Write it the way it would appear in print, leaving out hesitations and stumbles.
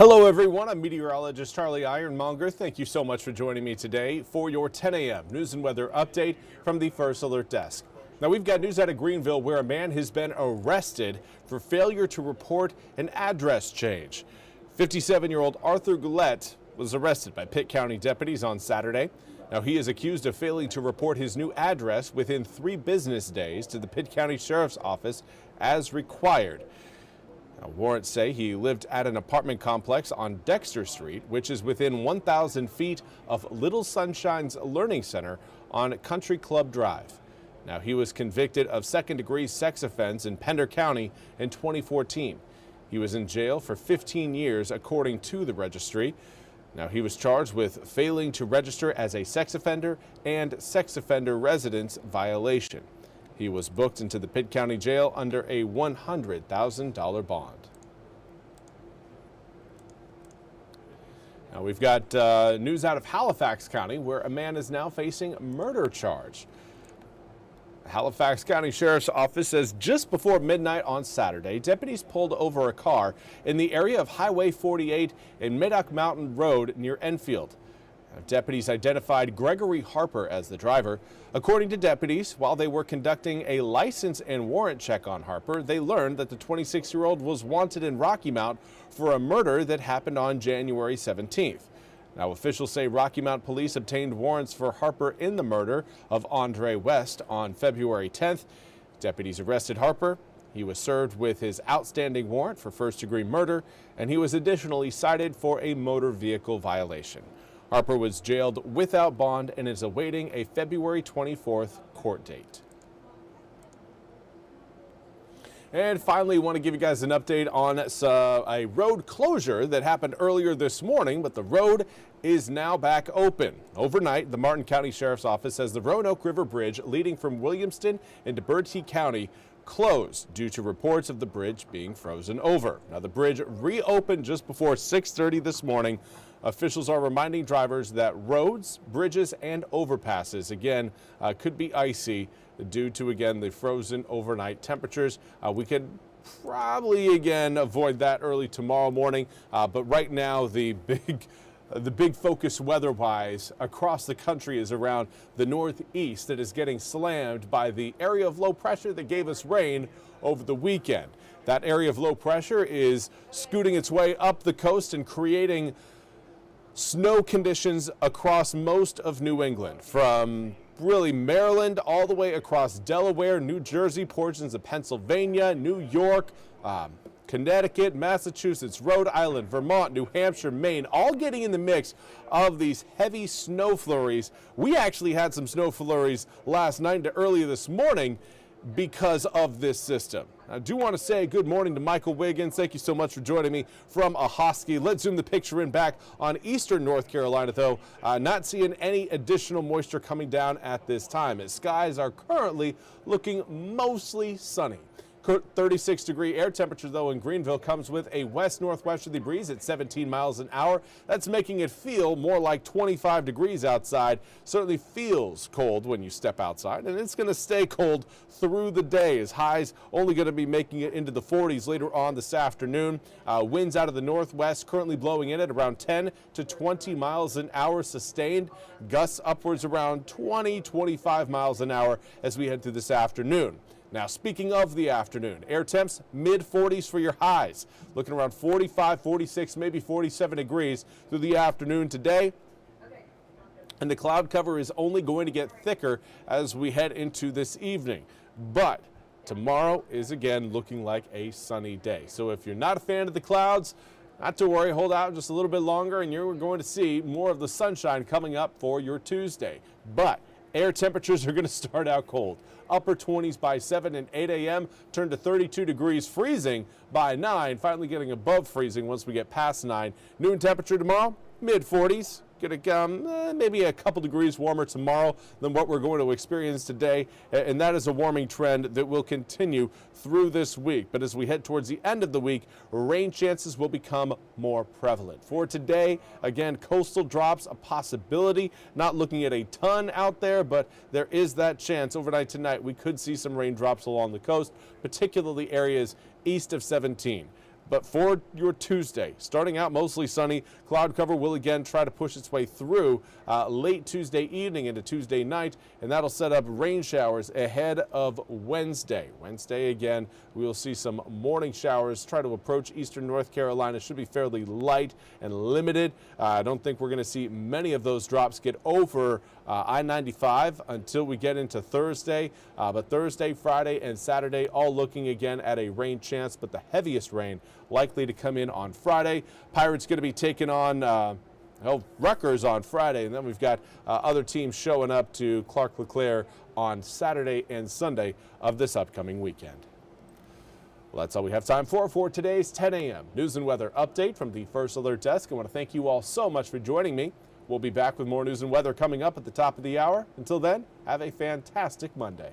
Hello everyone, I'm meteorologist Charlie Ironmonger. Thank you so much for joining me today for your 10 a.m. news and weather update from the First Alert Desk. Now we've got news out of Greenville where a man has been arrested for failure to report an address change. 57-year-old Arthur Goulet was arrested by Pitt County deputies on Saturday. Now he is accused of failing to report his new address within 3 business days to the Pitt County Sheriff's Office as required. Now, warrants say he lived at an apartment complex on Dexter Street, which is within 1,000 feet of Little Sunshine's Learning Center on Country Club Drive. Now, he was convicted of second-degree sex offense in Pender County in 2014. He was in jail for 15 years, according to the registry. Now, he was charged with failing to register as a sex offender and sex offender residence violation. He was booked into the Pitt County Jail under a $100,000 bond. Now we've got news out of Halifax County where a man is now facing a murder charge. The Halifax County Sheriff's Office says just before midnight on Saturday, deputies pulled over a car in the area of Highway 48 and Medoc Mountain Road near Enfield. Deputies identified Gregory Harper as the driver. According to deputies, while they were conducting a license and warrant check on Harper, they learned that the 26-year-old was wanted in Rocky Mount for a murder that happened on January 17th. Now, officials say Rocky Mount police obtained warrants for Harper in the murder of Andre West on February 10th. Deputies arrested Harper. He was served with his outstanding warrant for first-degree murder, and he was additionally cited for a motor vehicle violation. Harper was jailed without bond and is awaiting a February 24th court date. And finally, want to give you guys an update on a road closure that happened earlier this morning, but the road is now back open. Overnight, the Martin County Sheriff's Office says the Roanoke River Bridge leading from Williamston into Bertie County closed due to reports of the bridge being frozen over. Now, the bridge reopened just before 6:30 this morning. Officials are reminding drivers that roads, bridges, and overpasses, again, could be icy due to, again, the frozen overnight temperatures. We could probably, again, avoid that early tomorrow morning, but right now the big focus weather-wise across the country is around the northeast that is getting slammed by the area of low pressure that gave us rain over the weekend. That area of low pressure is scooting its way up the coast and creating snow conditions across most of New England, from really Maryland all the way across Delaware, New Jersey, portions of Pennsylvania, New York, Connecticut, Massachusetts, Rhode Island, Vermont, New Hampshire, Maine, all getting in the mix of these heavy snow flurries. We actually had some snow flurries last night into earlier this morning because of this system. I do want to say good morning to Michael Wiggins. Thank you so much for joining me from Ahoskie. Let's zoom the picture in back on eastern North Carolina, though. Not seeing any additional moisture coming down at this time, as skies are currently looking mostly sunny. 36-degree air temperature, though, in Greenville comes with a west-northwesterly breeze at 17 miles an hour. That's making it feel more like 25 degrees outside. Certainly feels cold when you step outside, and it's going to stay cold through the day, as highs only going to be making it into the 40s later on this afternoon. Winds out of the northwest currently blowing in at around 10 to 20 miles an hour sustained. Gusts upwards around 20-25 miles an hour as we head through this afternoon. Now, speaking of the afternoon, air temps mid-40s for your highs. Looking around 45, 46, maybe 47 degrees through the afternoon today. And the cloud cover is only going to get thicker as we head into this evening. But tomorrow is again looking like a sunny day. So if you're not a fan of the clouds, not to worry, hold out just a little bit longer and you're going to see more of the sunshine coming up for your Tuesday. But air temperatures are going to start out cold. Upper 20s by 7 and 8 a.m., turn to 32 degrees, freezing by 9, finally getting above freezing once we get past 9. Noon temperature tomorrow, mid-40s. Going to come maybe a couple degrees warmer tomorrow than what we're going to experience today, and that is a warming trend that will continue through this week. But as we head towards the end of the week, rain chances will become more prevalent. For today, again, coastal drops a possibility. Not looking at a ton out there, but there is that chance overnight tonight we could see some raindrops along the coast, particularly areas east of 17. But for your Tuesday, starting out mostly sunny, cloud cover will again try to push its way through late Tuesday evening into Tuesday night, and that'll set up rain showers ahead of Wednesday. Wednesday again, we will see some morning showers try to approach eastern North Carolina. Should be fairly light and limited. I don't think we're going to see many of those drops get over I-95 until we get into Thursday. But Thursday, Friday, and Saturday all looking again at a rain chance, but the heaviest rain likely to come in on Friday. Pirates going to be taking on Rutgers on Friday, and then we've got other teams showing up to Clark LeClaire on Saturday and Sunday of this upcoming weekend. Well, that's all we have time for today's 10 a.m. news and weather update from the First Alert Desk. I want to thank you all so much for joining me. We'll be back with more news and weather coming up at the top of the hour. Until then, have a fantastic Monday.